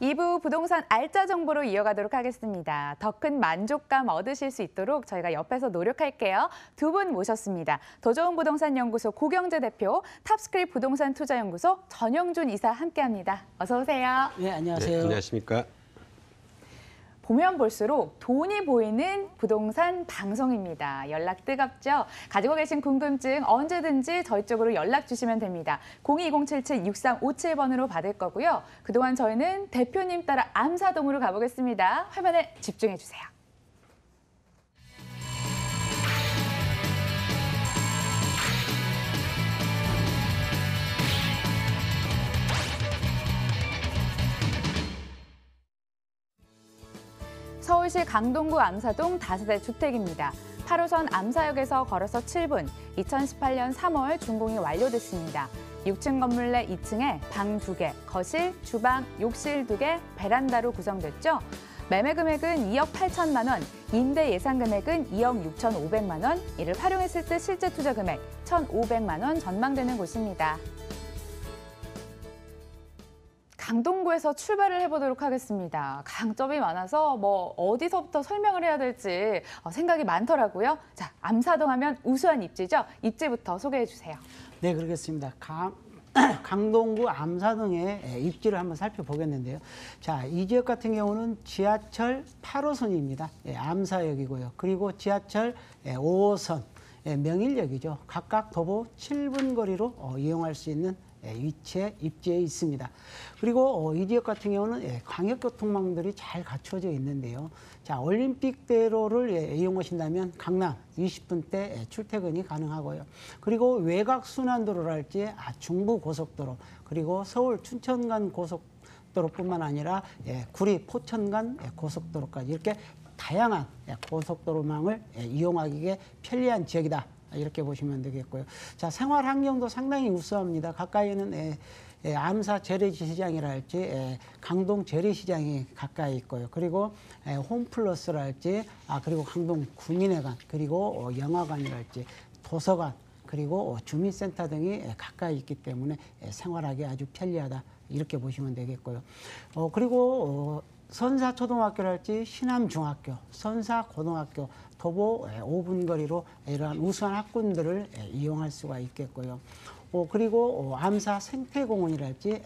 2부 부동산 알짜 정보로 이어가도록 하겠습니다. 더 큰 만족감 얻으실 수 있도록 저희가 옆에서 노력할게요. 두 분 모셨습니다. 더 좋은 부동산 연구소 고경재 대표, 탑스크립 부동산 투자연구소 전영준 이사 함께합니다. 어서 오세요. 네, 안녕하세요. 네, 안녕하십니까. 보면 볼수록 돈이 보이는 부동산 방송입니다. 연락 뜨겁죠? 가지고 계신 궁금증 언제든지 저희 쪽으로 연락 주시면 됩니다. 02-2077-6357번으로 받을 거고요. 그동안 저희는 대표님 따라 암사동으로 가보겠습니다. 화면에 집중해 주세요. 서울시 강동구 암사동 다세대 주택입니다. 8호선 암사역에서 걸어서 7분, 2018년 3월 준공이 완료됐습니다. 6층 건물 내 2층에 방 2개, 거실, 주방, 욕실 2개, 베란다로 구성됐죠. 매매 금액은 2억 8천만 원, 임대 예상 금액은 2억 6천5백만 원, 이를 활용했을 때 실제 투자 금액 1,500만 원 전망되는 곳입니다. 강동구에서 출발을 해보도록 하겠습니다. 강점이 많아서 어디서부터 설명을 해야 될지 생각이 많더라고요. 자, 암사동 하면 우수한 입지죠? 입지부터 소개해 주세요. 네, 그러겠습니다. 강동구 암사동의 입지를 한번 살펴보겠는데요. 자, 이 지역 같은 경우는 지하철 8호선입니다. 암사역이고요. 그리고 지하철 5호선 명일역이죠. 각각 도보 7분 거리로 이용할 수 있는 위치에 입지에 있습니다. 그리고 이 지역 같은 경우는 광역교통망들이 잘 갖춰져 있는데요. 자, 올림픽대로를 이용하신다면 강남 20분대 출퇴근이 가능하고요. 그리고 외곽순환도로랄지 중부고속도로, 그리고 서울 춘천 간 고속도로뿐만 아니라 구리 포천 간 고속도로까지 이렇게 다양한 고속도로망을 이용하기에 편리한 지역이다. 이렇게 보시면 되겠고요. 자, 생활 환경도 상당히 우수합니다. 가까이는 암사 재래시장이랄지 강동 재래시장이 가까이 있고요. 그리고 홈플러스랄지 그리고 강동 구민회관, 그리고 영화관이랄지 도서관, 그리고 주민센터 등이 가까이 있기 때문에 생활하기 아주 편리하다. 이렇게 보시면 되겠고요. 그리고 선사초등학교랄지 신암중학교, 선사고등학교, 도보 5분 거리로 이러한 우수한 학군들을 이용할 수가 있겠고요. 그리고 암사 생태공원이랄지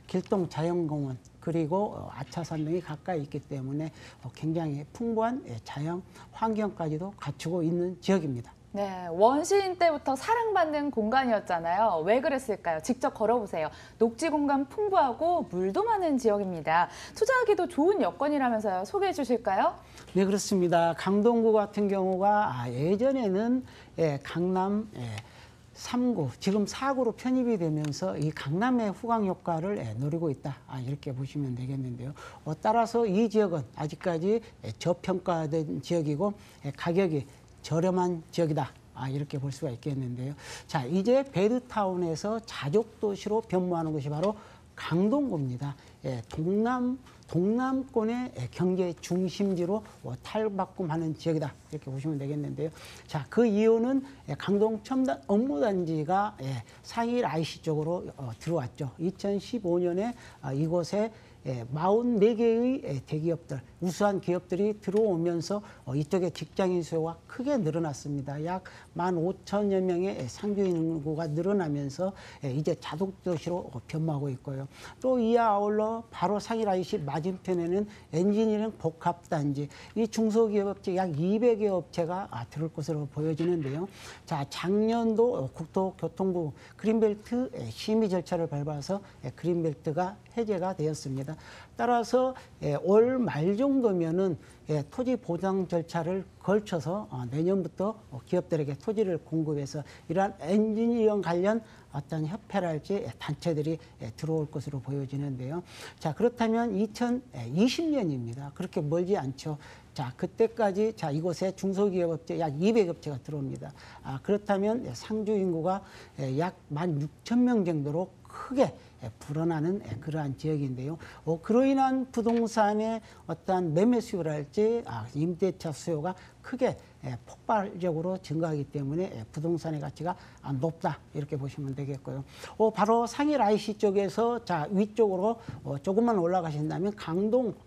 길동 자연공원, 그리고 아차산 등이 가까이 있기 때문에 굉장히 풍부한 자연 환경까지도 갖추고 있는 지역입니다. 네, 원시인 때부터 사랑받는 공간이었잖아요. 왜 그랬을까요? 직접 걸어보세요. 녹지 공간 풍부하고 물도 많은 지역입니다. 투자하기도 좋은 여건이라면서요. 소개해 주실까요? 네, 그렇습니다. 강동구 같은 경우가 예전에는 강남 3구, 지금 4구로 편입이 되면서 이 강남의 후광 효과를 노리고 있다. 이렇게 보시면 되겠는데요. 따라서 이 지역은 아직까지 저평가된 지역이고 가격이 저렴한 지역이다. 이렇게 볼 수가 있겠는데요. 자, 이제 베드타운에서 자족도시로 변모하는 곳이 바로 강동구입니다. 동남권의 경제 중심지로 탈바꿈하는 지역이다. 이렇게 보시면 되겠는데요. 자, 그 이유는 강동 첨단 업무단지가 상일 IC 쪽으로 들어왔죠. 2015년에 이곳에 44개의 대기업들, 우수한 기업들이 들어오면서 이쪽에 직장인 수요가 크게 늘어났습니다. 약 15,000여 명의 상주인 인구가 늘어나면서 이제 자동도시로 변모하고 있고요. 또 이에 아울러 바로 상일 IC 맞은편에는 엔지니어링 복합단지, 이 중소기업업체 약 200여 업체가 들을 것으로 보여지는데요. 자, 작년도 국토교통부 그린벨트 심의 절차를 밟아서 그린벨트가 해제가 되었습니다. 따라서 올 말 정도면은 토지 보장 절차를 걸쳐서 내년부터 기업들에게 토지를 공급해서 이러한 엔지니어링 관련 어떤 협회랄지 단체들이 들어올 것으로 보여지는데요. 자, 그렇다면 2020년입니다. 그렇게 멀지 않죠. 자, 그때까지 이곳에 중소기업업체 약 200업체가 들어옵니다. 그렇다면 상주 인구가 약 16,000명 정도로 크게 불어나는 그러한 지역인데요. 그로 인한 부동산의 어떠한 매매 수요랄지 임대차 수요가 크게 폭발적으로 증가하기 때문에 부동산의 가치가 높다 이렇게 보시면 되겠고요. 바로 상일 IC 쪽에서 자 위쪽으로 조금만 올라가신다면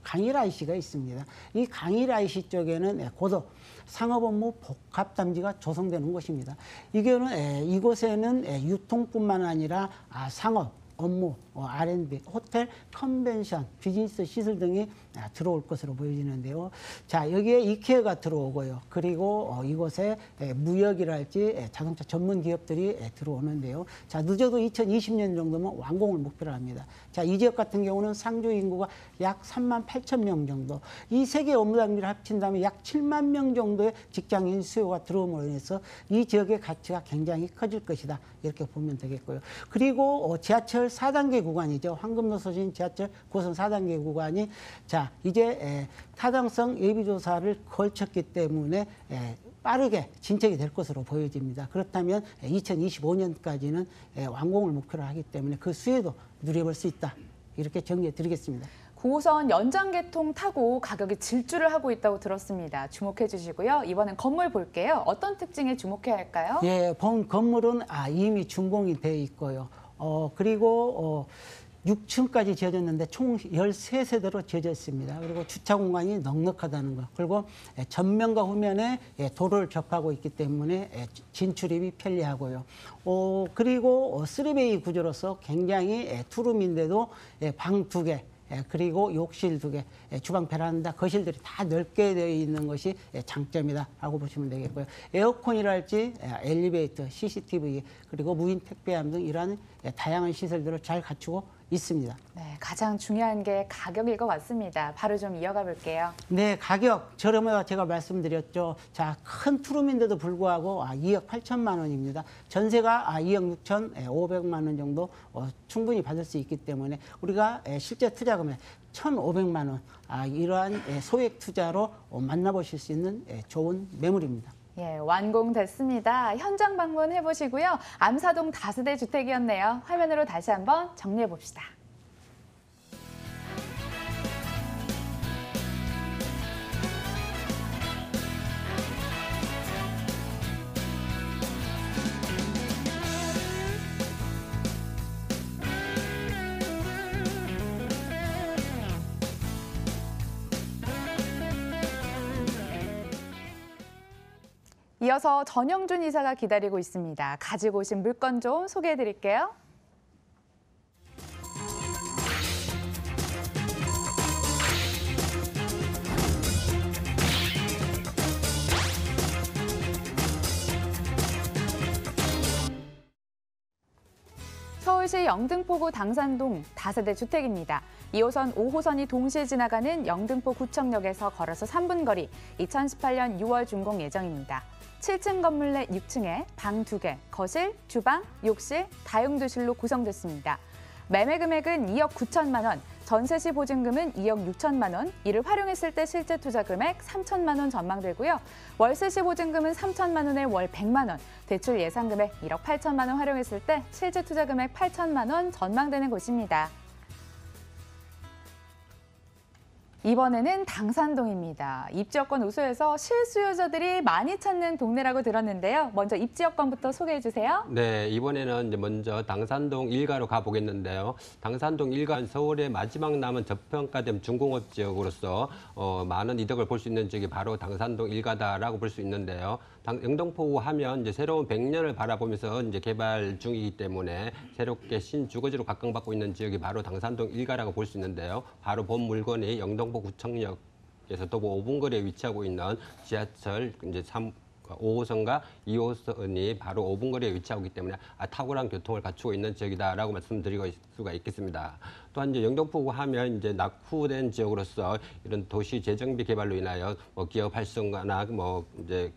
강일 IC가 있습니다. 이 강일 IC 쪽에는 고도 상업업무 복합단지가 조성되는 곳입니다. 이곳에는 유통뿐만 아니라 상업, 업무, R&D, 호텔, 컨벤션, 비즈니스 시설 등이 들어올 것으로 보여지는데요. 자, 여기에 이케아가 들어오고요. 그리고 이곳에 무역이랄지 자동차 전문 기업들이 들어오는데요. 자, 늦어도 2020년 정도면 완공을 목표로 합니다. 자, 이 지역 같은 경우는 상주 인구가 약 3만 8천 명 정도. 이 세 개 업무 단지를 합친다면 약 7만 명 정도의 직장인 수요가 들어옴으로 인해서 이 지역의 가치가 굉장히 커질 것이다. 이렇게 보면 되겠고요. 그리고 지하철 4단계 구간이죠. 황금노선진 지하철 고선 4단계 구간이 자 이제 타당성 예비조사를 거쳤기 때문에 빠르게 진척이 될 것으로 보여집니다. 그렇다면 2025년까지는 완공을 목표로 하기 때문에 그 수혜도 누려볼 수 있다. 이렇게 정리해 드리겠습니다. 9호선 연장 개통 타고 가격이 질주를 하고 있다고 들었습니다. 주목해 주시고요. 이번엔 건물 볼게요. 어떤 특징에 주목해야 할까요? 예, 본 건물은 이미 준공이 돼 있고요. 그리고 6층까지 지어졌는데 총 13세대로 지어져 있습니다. 그리고 주차 공간이 넉넉하다는 것. 그리고 전면과 후면에 도로를 접하고 있기 때문에 진출입이 편리하고요. 그리고 3베이 구조로서 굉장히 투룸인데도 방 2개, 그리고 욕실 2개, 주방, 베란다, 거실들이 다 넓게 되어 있는 것이 장점이다라고 보시면 되겠고요. 에어컨이랄지 엘리베이터, CCTV, 그리고 무인 택배함 등 이러한 다양한 시설들을 잘 갖추고 있습니다. 네, 가장 중요한 게 가격일 것 같습니다. 바로 좀 이어가 볼게요. 네, 가격 저렴하다 제가 말씀드렸죠. 자, 큰 투룸인데도 불구하고 2억 8천만 원입니다. 전세가 2억 6천5백만 원 정도 충분히 받을 수 있기 때문에 우리가 실제 투자 금액 1,500만 원 이러한 소액 투자로 만나보실 수 있는 좋은 매물입니다. 예, 완공됐습니다. 현장 방문해 보시고요. 암사동 다세대 주택이었네요. 화면으로 다시 한번 정리해 봅시다. 이어서 전영준 이사가 기다리고 있습니다. 가지고 오신 물건 좀 소개해 드릴게요. 서울시 영등포구 당산동 다세대 주택입니다. 2호선, 5호선이 동시에 지나가는 영등포 구청역에서 걸어서 3분 거리, 2018년 6월 준공 예정입니다. 7층 건물 내 6층에 방 2개, 거실, 주방, 욕실, 다용도실로 구성됐습니다. 매매 금액은 2억 9천만 원, 전세 시 보증금은 2억 6천만 원, 이를 활용했을 때 실제 투자 금액 3천만 원 전망되고요. 월세 시 보증금은 3천만 원에 월 100만 원, 대출 예상 금액 1억 8천만 원 활용했을 때 실제 투자 금액 8천만 원 전망되는 곳입니다. 이번에는 당산동입니다. 입지여건 우수해서 실수요자들이 많이 찾는 동네라고 들었는데요. 먼저 입지여건부터 소개해 주세요. 네, 이번에는 이제 먼저 당산동 1가로 가보겠는데요. 당산동 1가는 서울의 마지막 남은 저평가된 중공업 지역으로서 많은 이득을 볼 수 있는 지역이 바로 당산동 1가다라고 볼 수 있는데요. 영등포구 하면 이제 새로운 100년을 바라보면서 이제 개발 중이기 때문에 새롭게 신주거지로 각광받고 있는 지역이 바로 당산동 1가라고 볼 수 있는데요. 바로 본 물건이 영등포 구청역에서 도보 5분 거리에 위치하고 있는 지하철 이제 5호선과 2호선이 바로 5분 거리에 위치하고 있기 때문에 탁월한 교통을 갖추고 있는 지역이다라고 말씀드릴 수가 있겠습니다. 또한 이제 영등포구 하면 이제 낙후된 지역으로서 이런 도시 재정비 개발로 인하여 기업 활성화나 이제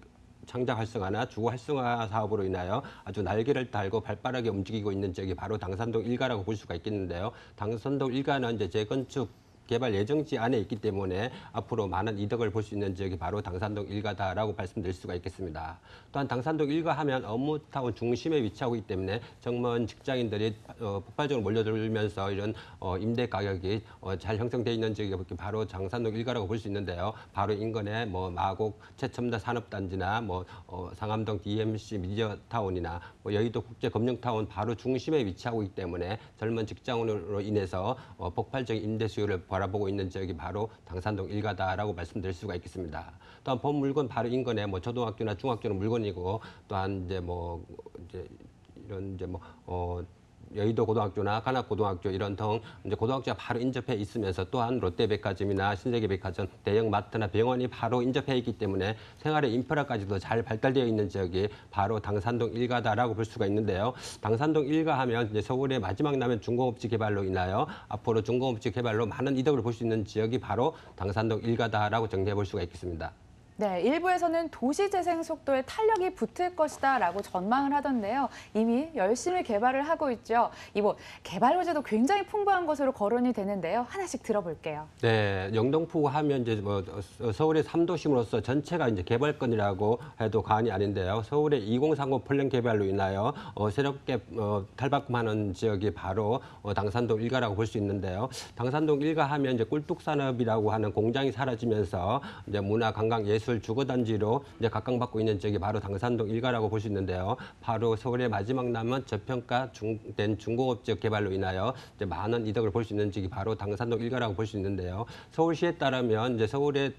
창작 활성화나 주거 활성화 사업으로 인하여 아주 날개를 달고 발빠르게 움직이고 있는 지역이 바로 당산동 1가라고 볼 수가 있겠는데요. 당산동 1가는 이제 재건축 개발 예정지 안에 있기 때문에 앞으로 많은 이득을 볼 수 있는 지역이 바로 당산동 일가다라고 말씀드릴 수가 있겠습니다. 또한 당산동 일가 하면 업무타운 중심에 위치하고 있기 때문에 정말 직장인들이 폭발적으로 몰려들면서 이런 임대 가격이 잘 형성되어 있는 지역이 바로 당산동 일가라고 볼 수 있는데요. 바로 인근에 뭐 마곡 최첨단 산업단지나 뭐 상암동 DMC 미디어타운이나 뭐 여의도 국제금융타운 바로 중심에 위치하고 있기 때문에 젊은 직장인으로 인해서 폭발적인 임대 수요를 바라보고 있는 지역이 바로 당산동 일가다라고 말씀드릴 수가 있겠습니다. 또한 본 물건 바로 인근에 뭐 초등학교나 중학교는 물건이고 또한 이제 뭐 이제 이런 이제 여의도 고등학교나 관악고등학교 이런 등 이제 고등학교가 바로 인접해 있으면서 또한 롯데백화점이나 신세계백화점, 대형 마트나 병원이 바로 인접해 있기 때문에 생활의 인프라까지도 잘 발달되어 있는 지역이 바로 당산동 일가다라고 볼 수가 있는데요. 당산동 일가 하면 이제 서울의 마지막 남은 중공업지 개발로 인하여 앞으로 중공업지 개발로 많은 이득을 볼 수 있는 지역이 바로 당산동 일가다라고 정리해 볼 수가 있겠습니다. 네, 일부에서는 도시재생 속도에 탄력이 붙을 것이다라고 전망을 하던데요. 이미 열심히 개발을 하고 있죠. 이번 개발 호재도 굉장히 풍부한 것으로 거론이 되는데요. 하나씩 들어볼게요. 네, 영등포 하면 이제 뭐 서울의 3도심으로서 전체가 이제 개발권이라고 해도 과언이 아닌데요. 서울의 2030 플랜 개발로 인하여 새롭게 탈바꿈하는 지역이 바로 당산동 일가라고 볼 수 있는데요. 당산동 일가 하면 이제 꿀뚝산업이라고 하는 공장이 사라지면서 이제 문화, 관광, 예술 주거단지로 이제 각광받고 있는 지역이 바로 당산동 일가라고 볼 수 있는데요. 바로 서울의 마지막 남은 저평가된 중공업 지역 개발로 인하여 이제 많은 이득을 볼 수 있는 지역이 바로 당산동 일가라고 볼 수 있는데요. 서울시에 따르면 이제 서울의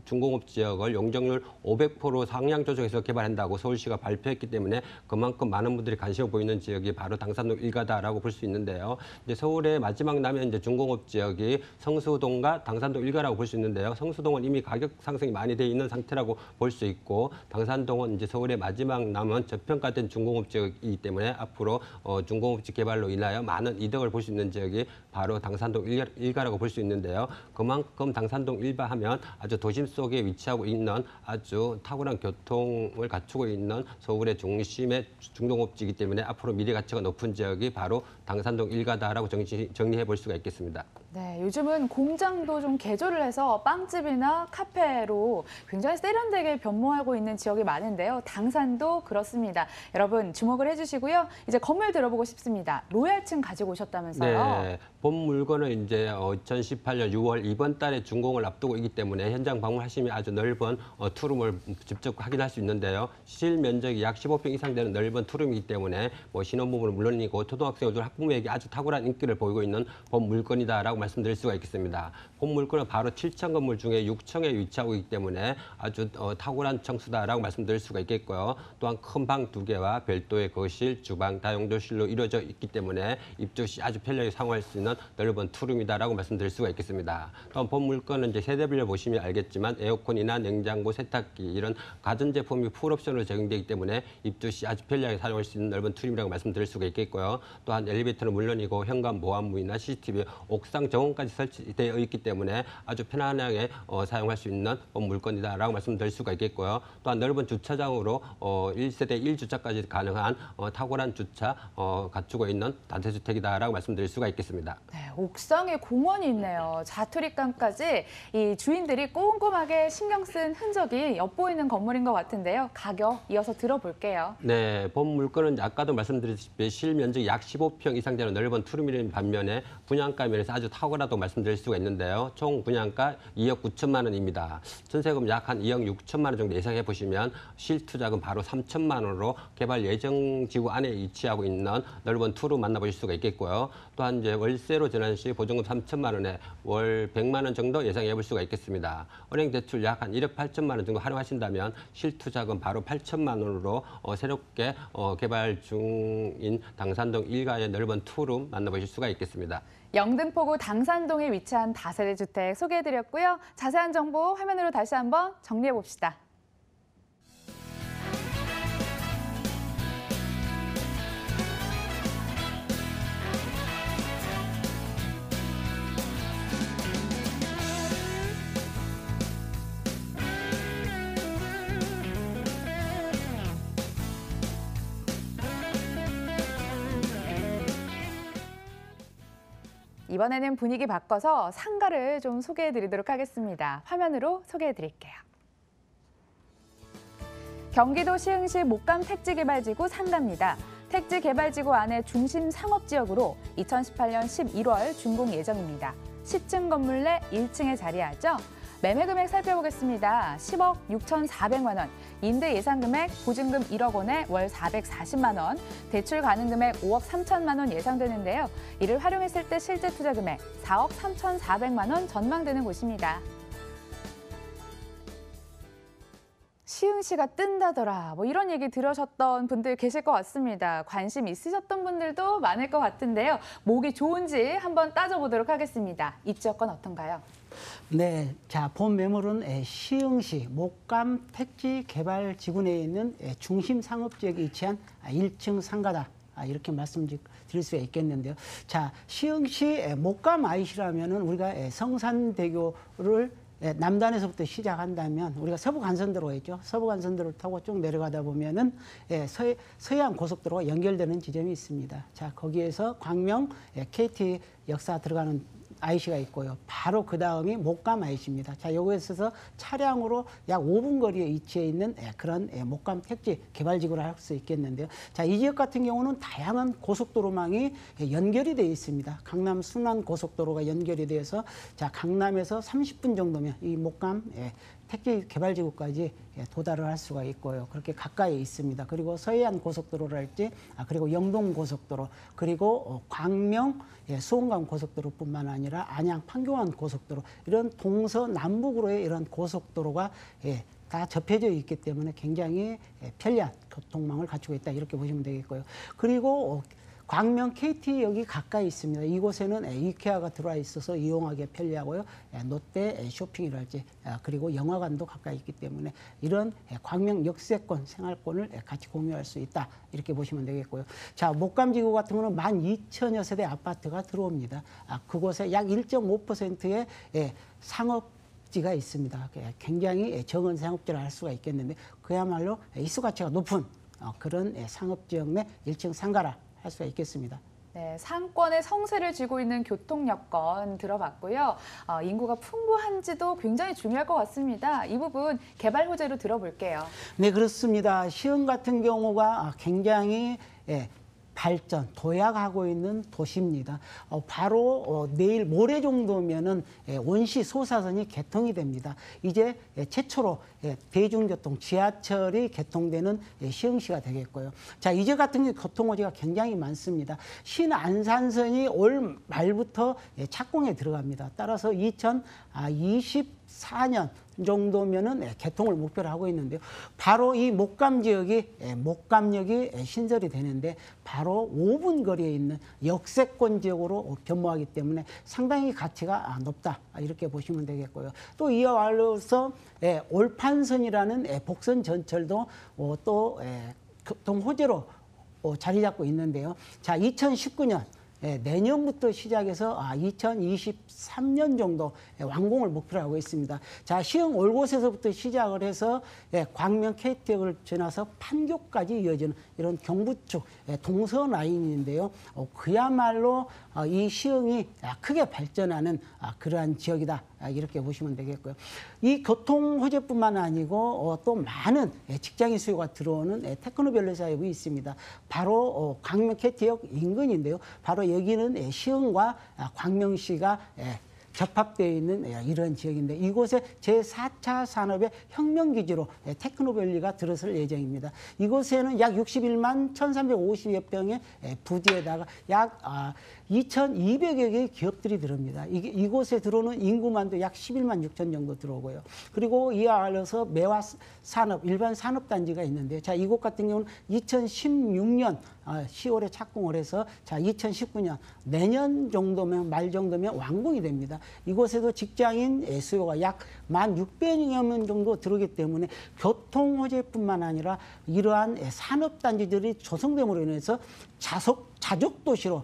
중공업 지역을 용적률 500% 상향 조정해서 개발한다고 서울시가 발표했기 때문에 그만큼 많은 분들이 관심을 보이는 지역이 바로 당산동 일가다라고 볼 수 있는데요. 이제 서울의 마지막 남은 이제 중공업 지역이 성수동과 당산동 일가라고 볼 수 있는데요. 성수동은 이미 가격 상승이 많이 돼 있는 상태라고 볼 수 있고 당산동은 이제 서울의 마지막 남은 저평가된 중공업 지역이기 때문에 앞으로 중공업지 개발로 인하여 많은 이득을 볼 수 있는 지역이 바로 당산동 일가라고 볼 수 있는데요. 그만큼 당산동 일가 하면 아주 도심 속에 위치하고 있는 아주 탁월한 교통을 갖추고 있는 서울의 중심의 중공업지이기 때문에 앞으로 미래 가치가 높은 지역이 바로 당산동 일가다라고 정리해 볼 수가 있겠습니다. 네, 요즘은 공장도 좀 개조를 해서 빵집이나 카페로 굉장히 세련되게 변모하고 있는 지역이 많은데요. 당산도 그렇습니다. 여러분 주목을 해주시고요. 이제 건물 들어보고 싶습니다. 로얄층 가지고 오셨다면서요? 네, 본 물건은 이제 2018년 6월 이번 달에 준공을 앞두고 있기 때문에 현장 방문하시면 아주 넓은 투룸을 직접 확인할 수 있는데요. 실 면적이 약 15평 이상 되는 넓은 투룸이기 때문에 뭐 신혼부부는 물론이고 초등학생들 학부모에게 아주 탁월한 인기를 보이고 있는 본 물건이다라고 말씀드릴 수가 있겠습니다. 본 물건은 바로 7층 건물 중에 6층에 위치하고 있기 때문에 아주 탁월한 층수다라고 말씀드릴 수가 있겠고요. 또한 큰 방 2개와 별도의 거실, 주방, 다용도실로 이루어져 있기 때문에 입주 시 아주 편리하게 사용할 수 있는 넓은 투룸이다라고 말씀드릴 수가 있겠습니다. 또한 본 물건은 이제 세대별로 보시면 알겠지만 에어컨이나 냉장고, 세탁기 이런 가전제품이 풀옵션으로 제공되기 때문에 입주 시 아주 편리하게 사용할 수 있는 넓은 투룸이라고 말씀드릴 수가 있겠고요. 또한 엘리베이터는 물론이고 현관 보안문이나 CCTV, 옥상 정원까지 설치되어 있기 때문에 아주 편안하게 사용할 수 있는 물건이다라고 말씀드릴 수가 있겠고요. 또한 넓은 주차장으로 1세대 1주차까지 가능한 탁월한 주차 갖추고 있는 단체주택이다라고 말씀드릴 수가 있겠습니다. 네, 옥상에 공원이 있네요. 자투리감까지 이 주인들이 꼼꼼하게 신경 쓴 흔적이 엿보이는 건물인 것 같은데요. 가격 이어서 들어볼게요. 네, 본 물건은 아까도 말씀드렸다시피 실면적이 약 15평 이상 되는 넓은 투룸이라는 반면에 분양가 면에서 아주 탁월하다고 말씀드릴 수가 있는데요. 총 분양가 2억 9천만 원입니다. 전세금 약 한 2억 6천만 원 정도 예상해 보시면 실투자금 바로 3천만 원으로 개발 예정 지구 안에 위치하고 있는 넓은 투룸 만나보실 수가 있겠고요. 또한 이제 월세로 전환 시 보증금 3천만 원에 월 100만 원 정도 예상해 볼 수가 있겠습니다. 은행 대출 약 한 1억 8천만 원 정도 활용하신다면 실투자금 바로 8천만 원으로 새롭게 개발 중인 당산동 일가의 넓은 투룸 만나보실 수가 있겠습니다. 영등포구 당산동에 위치한 다세대 주택 소개해드렸고요. 자세한 정보 화면으로 다시 한번 정리해봅시다. 이번에는 분위기 바꿔서 상가를 좀 소개해드리도록 하겠습니다. 화면으로 소개해드릴게요. 경기도 시흥시 목감 택지개발지구 상가입니다. 택지개발지구 안에 중심 상업지역으로 2018년 11월 준공 예정입니다. 10층 건물 내 1층에 자리하죠. 매매 금액 살펴보겠습니다. 10억 6,400만 원, 임대 예상 금액 보증금 1억 원에 월 440만 원, 대출 가능 금액 5억 3천만 원 예상되는데요. 이를 활용했을 때 실제 투자 금액 4억 3,400만 원 전망되는 곳입니다. 시흥시가 뜬다더라, 뭐 이런 얘기 들으셨던 분들 계실 것 같습니다. 관심 있으셨던 분들도 많을 것 같은데요. 뭐가 좋은지 한번 따져보도록 하겠습니다. 입지여건 어떤가요? 네, 자, 본 매물은 시흥시 목감 택지개발지구 내에 있는 중심 상업지역에 위치한 1층 상가다. 이렇게 말씀드릴 수가 있겠는데요. 자, 시흥시 목감 IC라면은 우리가 성산대교를 남단에서부터 시작한다면 우리가 서부간선도로가 있죠. 서부간선도로를 타고 쭉 내려가다 보면은 서해안 고속도로가 연결되는 지점이 있습니다. 자, 거기에서 광명 KT 역사 들어가는 IC가 있고요. 바로 그 다음이 목감 IC입니다. 자, 여기에서 차량으로 약 5분 거리에 위치해 있는 그런 목감 택지 개발지구를 할 수 있겠는데요. 자, 이 지역 같은 경우는 다양한 고속도로망이 연결이 되어 있습니다. 강남 순환 고속도로가 연결이 되어서 자, 강남에서 30분 정도면 이 목감 택지 개발지구까지 도달을 할 수가 있고요. 그렇게 가까이 있습니다. 그리고 서해안 고속도로랄지, 그리고 영동 고속도로, 그리고 광명 수원강 고속도로뿐만 아니라 안양 판교환 고속도로, 이런 동서남북으로의 이런 고속도로가 다 접해져 있기 때문에 굉장히 편리한 교통망을 갖추고 있다, 이렇게 보시면 되겠고요. 그리고 광명 KT역이 가까이 있습니다. 이곳에는 이케아가 들어와 있어서 이용하기 편리하고요. 롯데 쇼핑이랄지, 그리고 영화관도 가까이 있기 때문에 이런 광명 역세권, 생활권을 같이 공유할 수 있다, 이렇게 보시면 되겠고요. 자, 목감지구 같은 경우는 12,000여 세대 아파트가 들어옵니다. 그곳에 약 1.5%의 상업지가 있습니다. 굉장히 적은 상업지를 할 수가 있겠는데 그야말로 이수가치가 높은 그런 상업지역 내 1층 상가라 할 수가 있겠습니다. 네, 상권의 성세를 쥐고 있는 교통 여건 들어봤고요. 인구가 풍부한지도 굉장히 중요할 것 같습니다. 이 부분 개발 호재로 들어볼게요. 네, 그렇습니다. 시흥 같은 경우가 굉장히 발전, 도약하고 있는 도시입니다. 바로 내일 모레 정도면은 원시 소사선이 개통이 됩니다. 이제 최초로 대중교통, 지하철이 개통되는 시흥시가 되겠고요. 자, 이제 같은 경우 교통호재가 굉장히 많습니다. 신안산선이 올 말부터 착공에 들어갑니다. 따라서 2024년 정도면은 개통을 목표로 하고 있는데요. 바로 이 목감 지역이 목감역이 신설이 되는데 바로 5분 거리에 있는 역세권 지역으로 변모하기 때문에 상당히 가치가 높다, 이렇게 보시면 되겠고요. 또 이와 관련해서 올판선이라는 복선 전철도 또 교통 호재로 자리 잡고 있는데요. 자, 2019년 내년부터 시작해서 2023년 정도 완공을 목표로 하고 있습니다. 자, 시흥 올곳에서부터 시작을 해서 광명 KT역을 지나서 판교까지 이어지는 이런 경부 쪽 동서 라인인데요. 그야말로 이 시흥이 크게 발전하는 그러한 지역이다, 이렇게 보시면 되겠고요. 이 교통 호재뿐만 아니고 또 많은 직장인 수요가 들어오는 테크노밸리 사업이 있습니다. 바로 광명 KT역 인근인데요. 바로 여기는 시흥과 광명시가 접합되어 있는 이런 지역인데 이곳에 제4차 산업의 혁명기지로 테크노밸리가 들어설 예정입니다. 이곳에는 약 61만 1,350여 평의 부지에다가 약 2,200여 개의 기업들이 들어옵니다. 이곳에 들어오는 인구만도 약 11만 6천 정도 들어오고요. 그리고 이와 관련해서 매화 산업, 일반 산업단지가 있는데요. 자, 이곳 같은 경우는 2016년 10월에 착공을 해서 자, 2019년 내년 정도면, 말 정도면 완공이 됩니다. 이곳에도 직장인 수요가 약 1,600여 명 정도 들어오기 때문에 교통 호재뿐만 아니라 이러한 산업단지들이 조성됨으로 인해서 자족도시로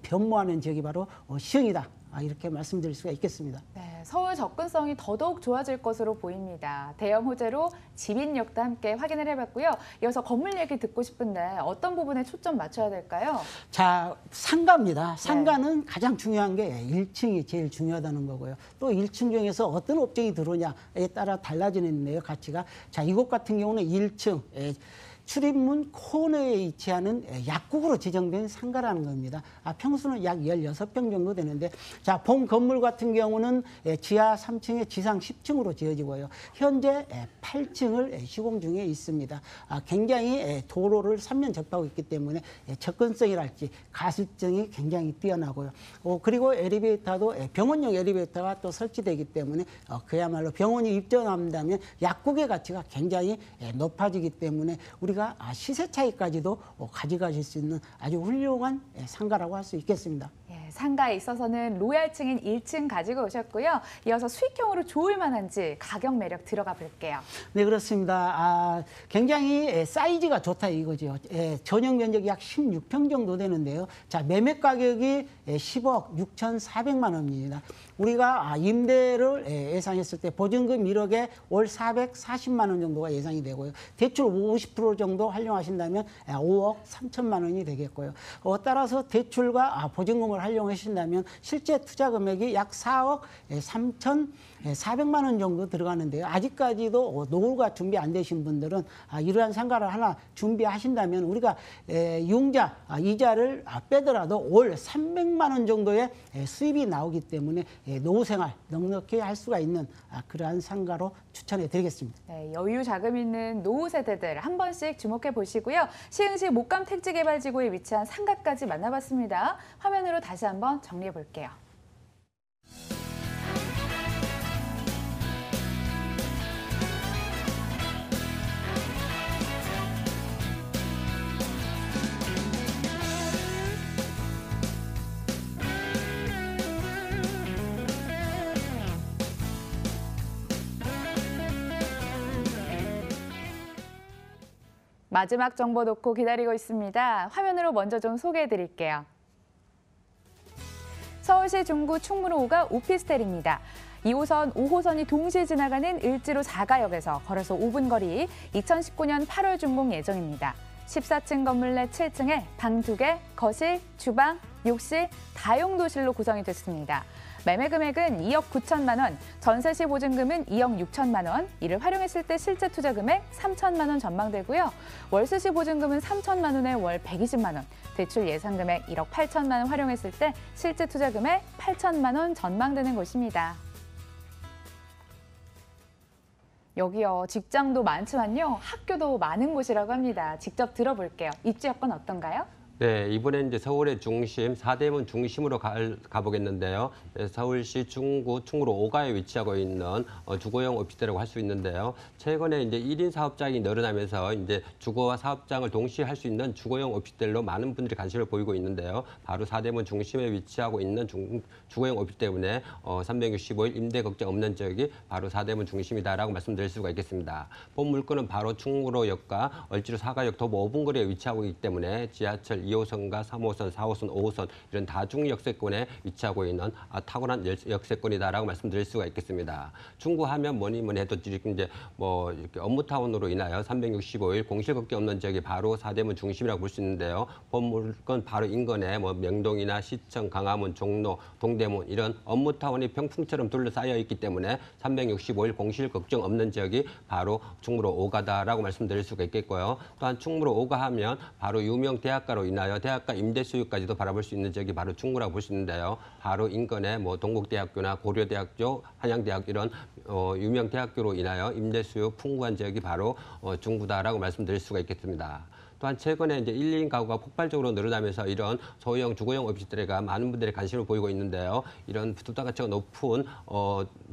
변모하는 지역이 바로 시흥이다, 이렇게 말씀드릴 수가 있겠습니다. 네, 서울 접근성이 더더욱 좋아질 것으로 보입니다. 대형 호재로 집인력도 함께 확인을 해봤고요. 이어서 건물 얘기 듣고 싶은데 어떤 부분에 초점 맞춰야 될까요? 자, 상가입니다. 상가는 가장 중요한 게 1층이 제일 중요하다는 거고요. 또 1층 중에서 어떤 업종이 들어오냐에 따라 달라지는데요, 가치가. 자, 이곳 같은 경우는 1층. 출입문 코너에 위치하는 약국으로 지정된 상가라는 겁니다. 평수는 약 16평 정도 되는데, 자, 본 건물 같은 경우는 지하 3층에 지상 10층으로 지어지고요. 현재 8층을 시공 중에 있습니다. 굉장히 도로를 3면 접하고 있기 때문에 접근성이랄지 가습성이 굉장히 뛰어나고요. 그리고 엘리베이터도 병원용 엘리베이터가 또 설치되기 때문에 그야말로 병원이 입점한다면 약국의 가치가 굉장히 높아지기 때문에 우리가 시세 차익까지도 가져가실 수 있는 아주 훌륭한 상가라고 할 수 있겠습니다. 예, 상가에 있어서는 로얄층인 1층 가지고 오셨고요. 이어서 수익형으로 좋을 만한지 가격 매력 들어가 볼게요. 네, 그렇습니다. 굉장히 사이즈가 좋다 이거죠. 전용 면적이 약 16평 정도 되는데요. 자, 매매 가격이 10억 6,400만 원입니다. 우리가 임대를 예상했을 때 보증금 1억에 월 440만 원 정도가 예상이 되고요. 대출 50% 정도 활용하신다면 5억 3천만 원이 되겠고요. 따라서 대출과 보증금을 활용하신다면 실제 투자 금액이 약 4억 3,400만 원 정도 들어가는데요. 아직까지도 노후가 준비 안 되신 분들은 이러한 상가를 하나 준비하신다면 우리가 융자, 이자를 빼더라도 월 300만 원 정도의 수입이 나오기 때문에 노후 생활 넉넉히 할 수가 있는 그러한 상가로 추천해 드리겠습니다. 네, 여유 자금 있는 노후 세대들 한 번씩 주목해 보시고요. 시흥시 목감 택지개발지구에 위치한 상가까지 만나봤습니다. 화면으로 다시 한번 정리해 볼게요. 마지막 정보 놓고 기다리고 있습니다. 화면으로 먼저 좀 소개해 드릴게요. 서울시 중구 충무로 5가 오피스텔입니다. 2호선, 5호선이 동시에 지나가는 을지로 자가역에서 걸어서 5분 거리, 2019년 8월 준공 예정입니다. 14층 건물 내 7층에 방 2개, 거실, 주방, 욕실, 다용도실로 구성이 됐습니다. 매매 금액은 2억 9천만 원, 전세 시 보증금은 2억 6천만 원, 이를 활용했을 때 실제 투자 금액 3천만 원 전망되고요. 월세 시 보증금은 3천만 원에 월 120만 원, 대출 예상 금액 1억 8천만 원 활용했을 때 실제 투자 금액 8천만 원 전망되는 곳입니다. 여기요, 직장도 많지만요, 학교도 많은 곳이라고 합니다. 직접 들어볼게요. 입지 여건 어떤가요? 네, 이번엔 이제 서울의 중심, 사대문 중심으로 가보겠는데요. 서울시 중구, 충무로 5가에 위치하고 있는 주거용 오피스텔이라고 할 수 있는데요. 최근에 이제 1인 사업장이 늘어나면서 이제 주거와 사업장을 동시에 할 수 있는 주거용 오피스텔로 많은 분들이 관심을 보이고 있는데요. 바로 사대문 중심에 위치하고 있는 주거용 오피스텔 때문에 365일 임대 걱정 없는 지역이 바로 사대문 중심이다라고 말씀드릴 수가 있겠습니다. 본 물건은 바로 충무로역과 을지로 사가역 도보 5분 거리에 위치하고 있기 때문에 지하철 2호선과 3호선, 4호선, 5호선 이런 다중 역세권에 위치하고 있는 탁월한 역세권이다라고 말씀드릴 수가 있겠습니다. 충구하면 뭐니 해도 이제 이렇게 업무타운으로 인하여 365일 공실 걱정 없는 지역이 바로 사대문 중심이라고 볼 수 있는데요. 본 물건 바로 인근에 명동이나 시청, 강화문, 종로, 동대문 이런 업무타운이 병풍처럼 둘러싸여 있기 때문에 365일 공실 걱정 없는 지역이 바로 충무로 5가다라고 말씀드릴 수가 있겠고요. 또한 충무로 5가 하면 바로 유명 대학가로 인하여 대학가 임대 수요까지도 바라볼 수 있는 지역이 바로 충무라고 볼 수 있는데요. 바로 인근에 동국대학교나 고려대학교, 한양대학 이런 유명 대학교로 인하여 임대 수요 풍부한 지역이 바로 중구다라고 말씀드릴 수가 있겠습니다. 또한 최근에 이제 1, 2인 가구가 폭발적으로 늘어나면서 이런 소형 주거용 오피스텔가 많은 분들이 관심을 보이고 있는데요. 이런 부동산 가치가 높은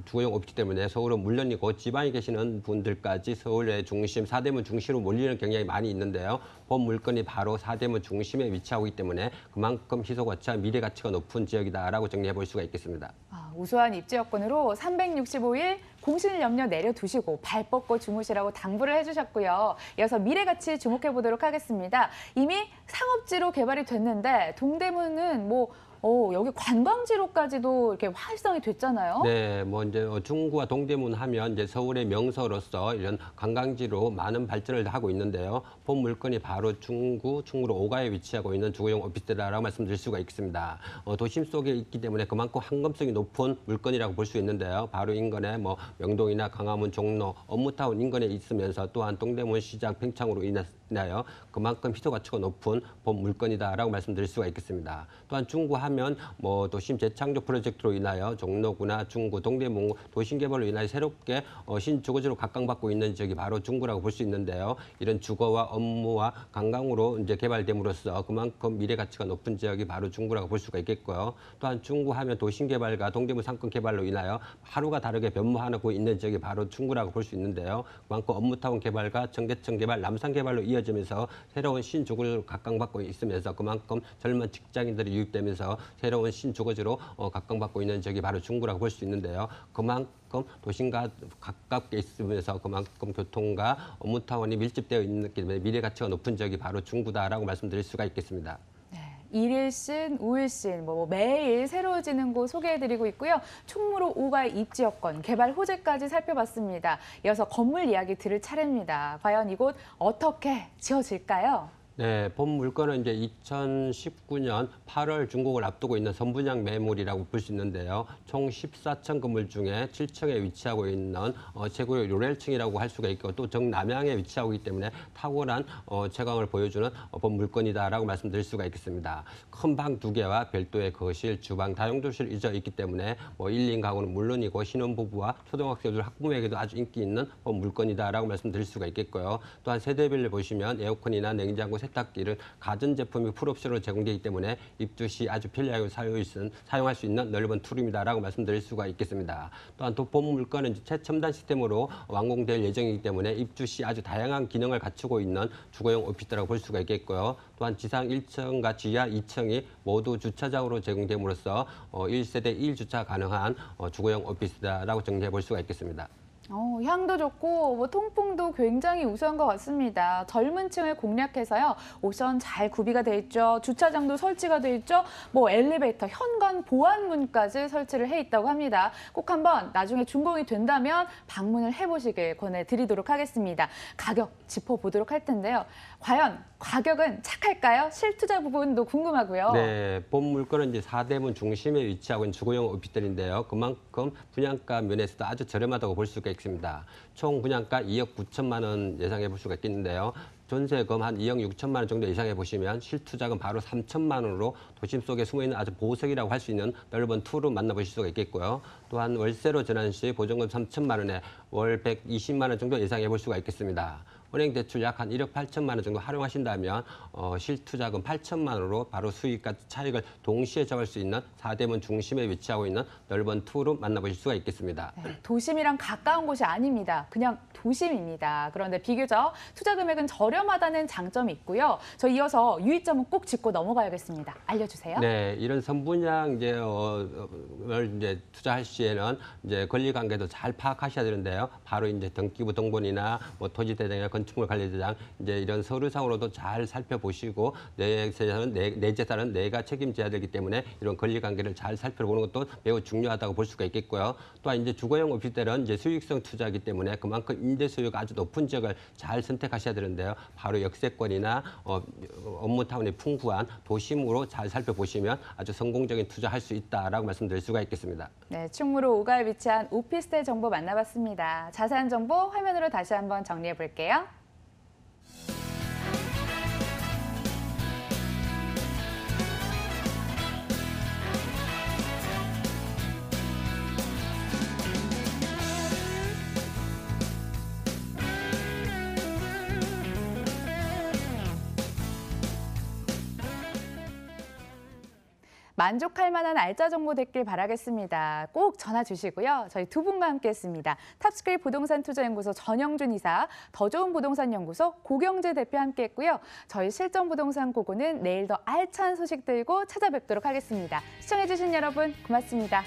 주거용 오피스텔 때문에 서울은 물론이고 지방에 계시는 분들까지 서울의 중심, 사대문 중심으로 몰리는 경향이 많이 있는데요. 본 물건이 바로 사대문 중심에 위치하고 있기 때문에 그만큼 희소 가치와 미래 가치가 높은 지역이다라고 정리해 볼 수가 있겠습니다. 우수한 입지 여건으로 365일 공실 염려 내려두시고 발 뻗고 주무시라고 당부를 해주셨고요. 이어서 미래 가치 주목해 보도록 하겠습니다. 이미 상업지로 개발이 됐는데 동대문은 여기 관광지로까지도 이렇게 활성이 됐잖아요. 네, 뭐 이제 중구와 동대문 하면 이제 서울의 명소로서 이런 관광지로 많은 발전을 하고 있는데요. 본 물건이 바로 중구, 충무로 5가에 위치하고 있는 주거용 오피스텔이라고 말씀드릴 수가 있습니다. 도심 속에 있기 때문에 그만큼 황금성이 높은 물건이라고 볼 수 있는데요. 바로 인근에 뭐 명동이나 강화문, 종로, 업무타운 인근에 있으면서 또한 동대문 시장 팽창으로 인하여 그만큼 희소 가치가 높은 본 물건이다라고 말씀드릴 수가 있겠습니다. 또한 중구 하면 뭐 도심 재창조 프로젝트로 인하여 종로구나 중구, 동대문 도심 개발로 인하여 새롭게 신주거지로 각광받고 있는 지역이 바로 중구라고 볼 수 있는데요. 이런 주거와 업무와 관광으로 이제 개발됨으로써 그만큼 미래 가치가 높은 지역이 바로 중구라고 볼 수가 있겠고요. 또한 중구 하면 도심 개발과 동대문 상권 개발로 인하여 하루가 다르게 변모하고 있는 지역이 바로 중구라고 볼 수 있는데요. 그만큼 업무타운 개발과 청계천 개발, 남산 개발로 이어지면서 새로운 신주거를 각광받고 있으면서 그만큼 젊은 직장인들이 유입되면서 새로운 신주거지로 각광받고 있는 지역이 바로 중구라고 볼 수 있는데요. 그만큼 도심과 가깝게 있으면서 그만큼 교통과 업무타운이 밀집되어 있는 때문에 미래 가치가 높은 지역이 바로 중구다라고 말씀드릴 수가 있겠습니다. 일일신, 우일신, 매일 새로워지는 곳 소개해드리고 있고요. 충무로 5가의 입지 여건, 개발 호재까지 살펴봤습니다. 이어서 건물 이야기 들을 차례입니다. 과연 이곳 어떻게 지어질까요? 네, 본 물건은 이제 2019년 8월 준공을 앞두고 있는 선분양 매물이라고 볼 수 있는데요. 총 14층 건물 중에 7층에 위치하고 있는 최고의 요렐층이라고 할 수가 있고 또 정남향에 위치하고 있기 때문에 탁월한 채광을 보여주는 본 물건이다라고 말씀드릴 수가 있겠습니다. 큰 방 2개와 별도의 거실, 주방, 다용도실이 이져 있기 때문에 1인 가구는 물론이고 신혼부부와 초등학생들 학부모에게도 아주 인기 있는 본 물건이다라고 말씀드릴 수가 있겠고요. 또한 세대별로 보시면 에어컨이나 냉장고, 세탁기를 가전제품이 풀옵션으로 제공되기 때문에 입주 시 아주 편리하게 사용할 수 있는 넓은 투룸이다라고 말씀드릴 수가 있겠습니다. 또한 본 물건은 최첨단 시스템으로 완공될 예정이기 때문에 입주 시 아주 다양한 기능을 갖추고 있는 주거용 오피스텔이라고 볼 수가 있겠고요. 또한 지상 1층과 지하 2층이 모두 주차장으로 제공됨으로써 1세대 1주차 가능한 주거용 오피스텔이라고 정리해 볼 수가 있겠습니다. 향도 좋고 통풍도 굉장히 우수한 것 같습니다. 젊은 층을 공략해서요. 옵션 잘 구비가 돼 있죠. 주차장도 설치가 돼 있죠. 엘리베이터, 현관 보안문까지 설치를 해 있다고 합니다. 꼭 한번 나중에 준공이 된다면 방문을 해보시길 권해드리도록 하겠습니다. 가격 짚어보도록 할 텐데요. 과연 가격은 착할까요? 실투자 부분도 궁금하고요. 네, 본 물건은 이제 사대문 중심에 위치하고 있는 주거용 오피스텔인데요. 그만큼 분양가 면에서도 아주 저렴하다고 볼 수가 있습니다. 총 분양가 2억 9천만 원 예상해 볼 수가 있겠는데요. 전세금 한 2억 6천만 원 정도 예상해 보시면 실투자금 바로 3천만 원으로 도심 속에 숨어있는 아주 보석이라고 할 수 있는 넓은 투룸 만나보실 수가 있겠고요. 또한 월세로 전환 시 보증금 3천만 원에 월 120만 원 정도 예상해 볼 수가 있겠습니다. 은행 대출 약 한 1억 8천만 원 정도 활용하신다면 실투자금 8천만 원으로 바로 수익과 차익을 동시에 잡을 수 있는 사대문 중심에 위치하고 있는 넓은 투룸 만나보실 수가 있겠습니다. 네, 도심이랑 가까운 곳이 아닙니다. 그냥 도심입니다. 그런데 비교적 투자 금액은 저렴하다는 장점이 있고요. 저 이어서 유의점은 꼭 짚고 넘어가야겠습니다. 알려주세요. 네, 이런 선분양 이제 투자할 시에는 이제 권리관계도 잘 파악하셔야 되는데요. 바로 이제 등기부 등본이나 토지대장이나 건축물 관리대장 이제 이런 서류상으로도 잘 살펴보시고 내 재산은 내가 책임져야 되기 때문에 이런 권리관계를 잘 살펴보는 것도 매우 중요하다고 볼 수가 있겠고요. 또한 이제 주거용 오피스텔은 이제 수익성 투자이기 때문에 그만큼 임대 수요가 아주 높은 지역을 잘 선택하셔야 되는데요. 바로 역세권이나 업무타운이 풍부한 도심으로 잘 살펴보시면 아주 성공적인 투자할 수 있다라고 말씀드릴 수가 있겠습니다. 네, 충무로 5가에 위치한 오피스텔 정보 만나봤습니다. 자세한 정보 화면으로 다시 한번 정리해 볼게요. 만족할 만한 알짜 정보 됐길 바라겠습니다. 꼭 전화 주시고요. 저희 두 분과 함께했습니다. 탑스크립 부동산 투자연구소 전영준 이사, 더 좋은 부동산 연구소 고경재 대표 함께했고요. 저희 실전 부동산 고고는 내일 더 알찬 소식 들고 찾아뵙도록 하겠습니다. 시청해주신 여러분 고맙습니다.